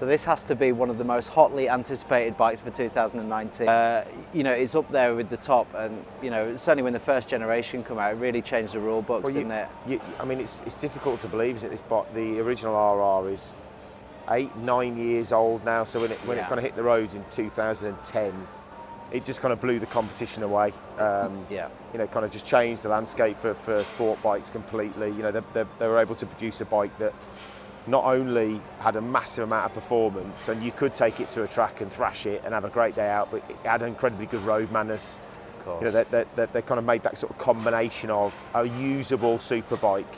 So this has to be one of the most hotly anticipated bikes for 2019. You know, it's up there with the top, and you know, certainly when the first generation came out, it really changed the rule books, didn't it? I mean, it's difficult to believe, isn't it? The original RR is 8-9 years old now. So when it kind of hit the roads in 2010, it just kind of blew the competition away. You know, kind of just changed the landscape for sport bikes completely. You know, they were able to produce a bike that not only had a massive amount of performance, and you could take it to a track and thrash it and have a great day out, but it had incredibly good road manners. Of course. You know, they kind of made that sort of combination of a usable super bike,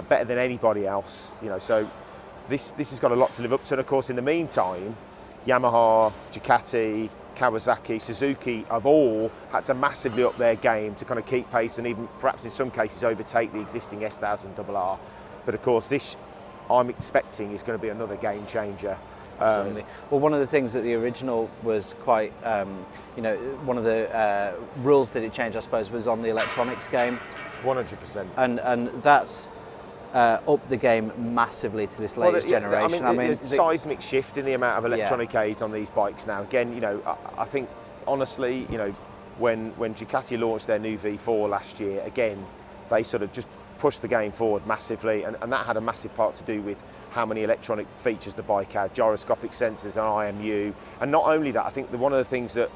better than anybody else. You know, so this has got a lot to live up to. And of course, in the meantime, Yamaha, Ducati, Kawasaki, Suzuki have all had to massively up their game to kind of keep pace and even perhaps in some cases overtake the existing s1000rr. But of course, this I'm expecting is going to be another game changer. Absolutely. Well, one of the things that the original was quite, you know, one of the rules that it changed, I suppose, was on the electronics game. 100%. And that's upped the game massively to this latest generation. I mean, there's seismic shift in the amount of electronic aids on these bikes now. Again, you know, I think honestly, you know, when Ducati launched their new V4 last year, again, they sort of just pushed the game forward massively, and that had a massive part to do with how many electronic features the bike had, gyroscopic sensors and IMU. And not only that, I think one of the things that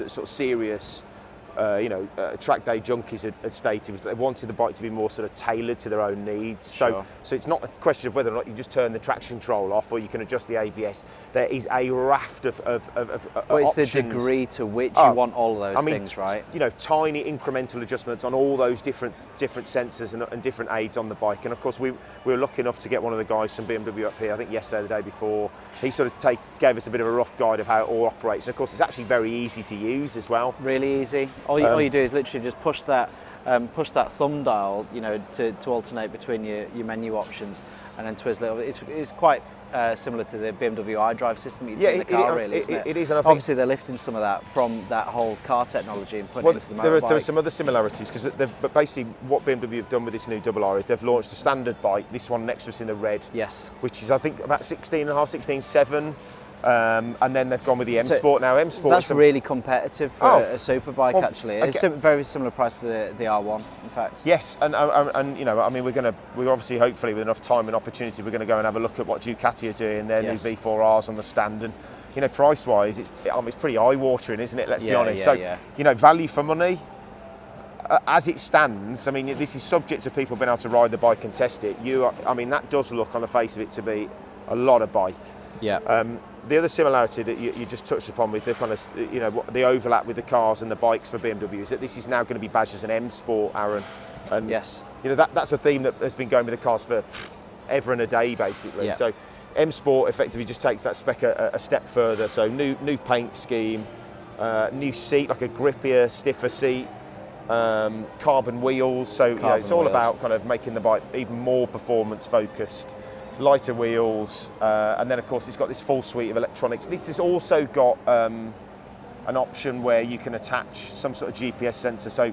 sort of serious you know, track day junkies had stated was that they wanted the bike to be more sort of tailored to their own needs. Sure. So it's not a question of whether or not you just turn the traction control off or you can adjust the ABS. There is a raft of well, it's options. the degree to which you want all of those things, right? You know, tiny incremental adjustments on all those different sensors and different aids on the bike. And of course, we were lucky enough to get one of the guys from BMW up here, I think yesterday or the day before. He sort of gave us a bit of a rough guide of how it all operates. And of course, it's actually very easy to use as well. Really easy. All you do is literally just push that thumb dial, you know, to alternate between your menu options, and then twizzle it. It's quite similar to the BMW iDrive system you'd see in the car, really, isn't it? It is, and I think obviously they're lifting some of that from that whole car technology and putting it into the motorbike. There are some other similarities, but basically what BMW have done with this new RR is they've launched a standard bike, this one next to us in the red, yes, which is I think about 16.5, 16.7. And then they've gone with the M Sport now. M Sport. That's really competitive for a super bike, actually. It's a very similar price to the R1, in fact. Yes, and you know, I mean, we're obviously, hopefully, with enough time and opportunity, we're going to go and have a look at what Ducati are doing, their new V4Rs on the stand, and you know, price-wise, it's pretty eye-watering, isn't it? Let's be honest. You know, value for money. As it stands, I mean, this is subject to people being able to ride the bike and test it. I mean, that does look on the face of it to be a lot of bike. Yeah. The other similarity that you just touched upon with the kind of, you know, the overlap with the cars and the bikes for BMW is that this is now going to be badged as an M Sport, Aaron. And yes. You know, that's a theme that has been going with the cars for ever and a day, basically. Yeah. So M Sport effectively just takes that spec a step further. So new paint scheme, new seat, like a grippier, stiffer seat, carbon wheels. So you know, it's all about kind of making the bike even more performance focused. Lighter wheels, and then of course it's got this full suite of electronics. This has also got an option where you can attach some sort of GPS sensor. So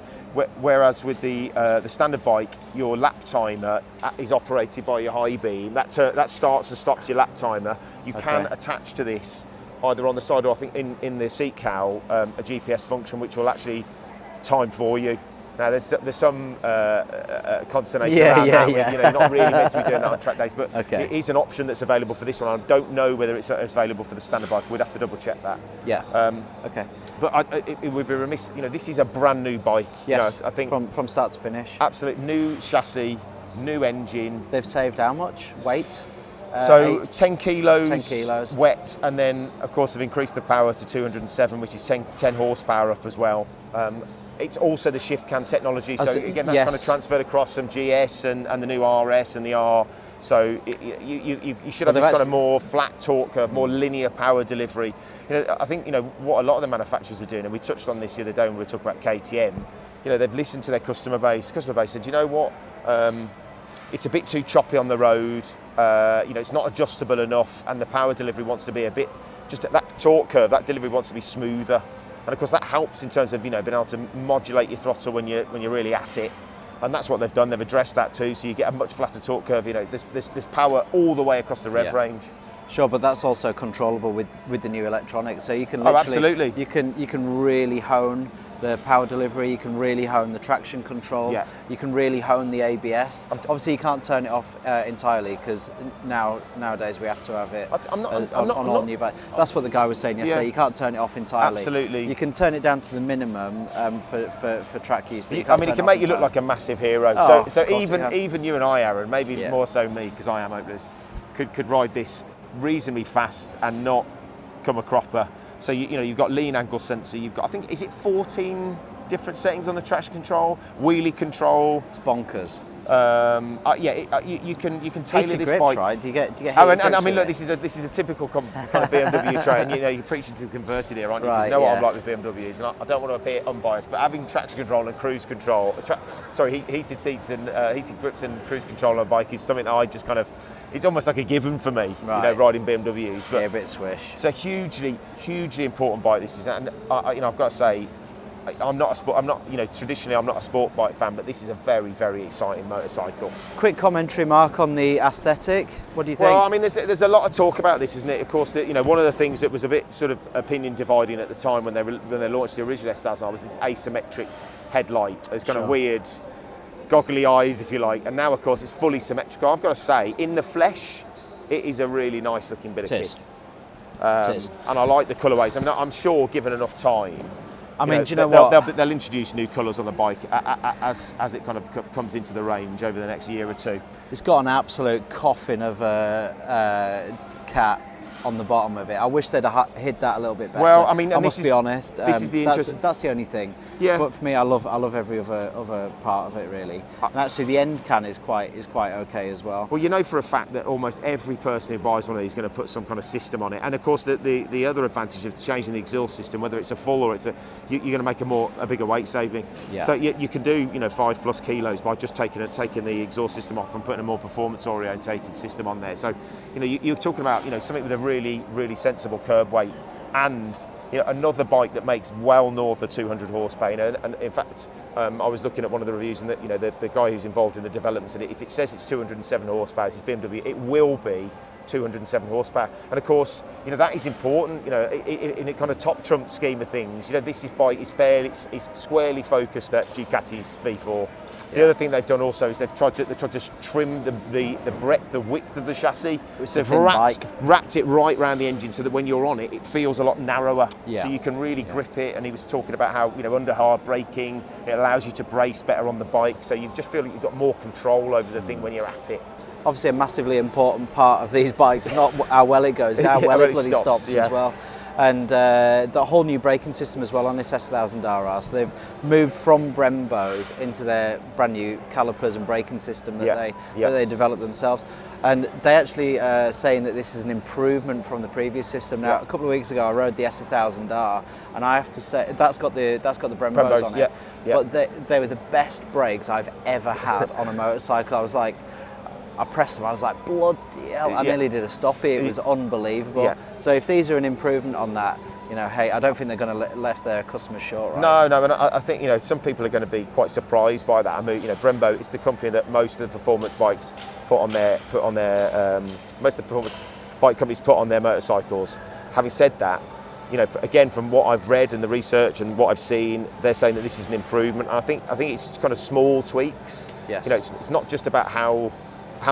whereas with the standard bike, your lap timer is operated by your high beam. That starts and stops your lap timer. You can attach to this either on the side or I think in the seat cowl a GPS function which will actually time for you. Now there's some consternation around that. You know, you're not really meant to be doing that on track days, but it is an option that's available for this one. I don't know whether it's available for the standard bike. We'd have to double check that. Yeah. But it would be remiss. You know, this is a brand new bike. Yes. You know, I think from start to finish. Absolutely new chassis, new engine. They've saved how much weight? So 10 kilos, 10 kilos wet, and then of course they've increased the power to 207, which is 10 horsepower up as well. It's also the shift cam technology, so again that's kind of transferred across some GS and the new RS and the R. So you should have this kind of more flat torque curve, more linear power delivery. You know, I think, you know, what a lot of the manufacturers are doing, and we touched on this the other day when we were talking about KTM. You know, they've listened to their customer base. Customer base said, you know what, it's a bit too choppy on the road. You know, it's not adjustable enough, and the power delivery wants to be a bit, just that torque curve, that delivery wants to be smoother. And of course that helps in terms of, you know, being able to modulate your throttle when you're really at it. And that's what they've done. They've addressed that too. So you get a much flatter torque curve. You know, there's power all the way across the rev range. Sure, but that's also controllable with the new electronics. So you can literally, absolutely. you can really hone the power delivery. You can really hone the traction control. Yeah. You can really hone the ABS. Obviously, you can't turn it off entirely because nowadays we have to have it on all new bikes. That's what the guy was saying yesterday. Yeah. You can't turn it off entirely. Absolutely. You can turn it down to the minimum for track use. But I mean, it can make you look like a massive hero. Oh, so even you and I, Aaron, maybe Yeah. more so me because I am hopeless, could ride this reasonably fast and not come a cropper. So you've got lean angle sensor. You've got, I think, is it 14 different settings on the traction control, wheelie control. It's bonkers. You can tailor Heated this grips, bike. right? Do you get heated And I grips mean, with look, this is a typical kind of BMW train. You're preaching to the converted here, aren't you? Because Right, you know what yeah. I'm like with BMWs, and I don't want to appear unbiased, but having traction control and cruise control, heated seats and heated grips and cruise control on a bike is something that I just kind of, it's almost like a given for me, Right. riding BMWs. But Yeah, a bit swish. it's a hugely important bike. This is, and I've got to say, traditionally I'm not a sport bike fan, but this is a very, very exciting motorcycle. Quick commentary, Mark, on the aesthetic. What do you think? Well, I mean, there's a lot of talk about this, isn't it? Of course, one of the things that was a bit sort of opinion dividing at the time when they launched the original s1000rr was this asymmetric headlight. It's kind of weird, goggly eyes, if you like. And now, of course, it's fully symmetrical. I've got to say, in the flesh, it is a really nice looking bit of kit. It is. And I like the colourways. I mean, I'm sure, given enough time, I mean, do you know what? They'll introduce new colours on the bike as it kind of comes into the range over the next year or two. It's got an absolute coffin of a cat on the bottom of it. I wish they'd have hid that a little bit better. Well, I mean, I must be honest. This is the interesting. That's the only thing. Yeah. But for me, I love every other part of it really. And actually, the end can is quite okay as well. Well, you know for a fact that almost every person who buys one of these is going to put some kind of system on it. And of course, the other advantage of changing the exhaust system, whether it's a full or you're going to make a bigger weight saving. Yeah. So you can do 5+ kilos by just taking the exhaust system off and putting a more performance orientated system on there. So you're talking about something with a really, really sensible curb weight and another bike that makes well north of 200 horsepower. And in fact, I was looking at one of the reviews, and the guy who's involved in the development said if it says it's 207 horsepower, it's BMW, it will be 207 horsepower. And of course, that is important. In a kind of top trump scheme of things, this bike is it's squarely focused at Ducati's V4. The other thing they've done also is they've tried to trim the breadth, the width of the chassis. So they've wrapped it right around the engine so that when you're on it, it feels a lot narrower. Yeah. So you can really grip it. And he was talking about how under hard braking, it allows you to brace better on the bike. So you just feel like you've got more control over the thing when you're at it. Obviously, a massively important part of these bikes, not how well it goes, how well it bloody stops as well. And the whole new braking system as well on this s1000rr. So they've moved from Brembo's into their brand new calipers and braking system that they developed themselves. And they actually saying that this is an improvement from the previous system. Now, a couple of weeks ago, I rode the s1000rr, and I have to say that's got the Brembo's on it. But they were the best brakes I've ever had on a motorcycle. I was like, I pressed them, I was like, bloody hell, I nearly did a stoppie, it was unbelievable. Yeah. So if these are an improvement on that, hey, I don't think they're going to left their customers short, right? No, and I think, some people are going to be quite surprised by that. I mean, Brembo is the company that most of the performance bikes most of the performance bike companies put on their motorcycles. Having said that, again, from what I've read and the research and what I've seen, they're saying that this is an improvement. And I think it's kind of small tweaks. Yes. It's not just about how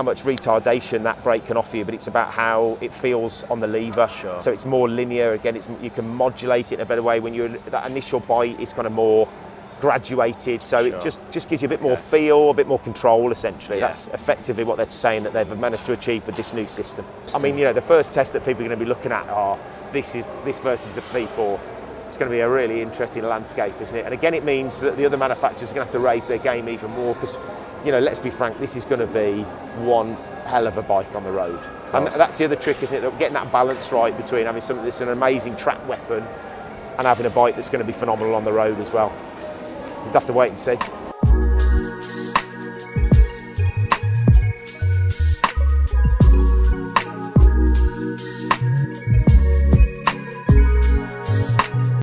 much retardation that brake can offer you, but it's about how it feels on the lever. Sure. So it's more linear. Again, you can modulate it in a better way when that initial bite is kind of more graduated. So it just gives you a bit more feel, a bit more control. Essentially, that's effectively what they're saying that they've managed to achieve with this new system. I mean, the first test that people are going to be looking at are this versus the V4. It's going to be a really interesting landscape, isn't it? And again, it means that the other manufacturers are going to have to raise their game even more because, let's be frank, this is going to be one hell of a bike on the road. And that's the other trick, isn't it? Getting that balance right between having something that's an amazing track weapon and having a bike that's going to be phenomenal on the road as well. You'd have to wait and see.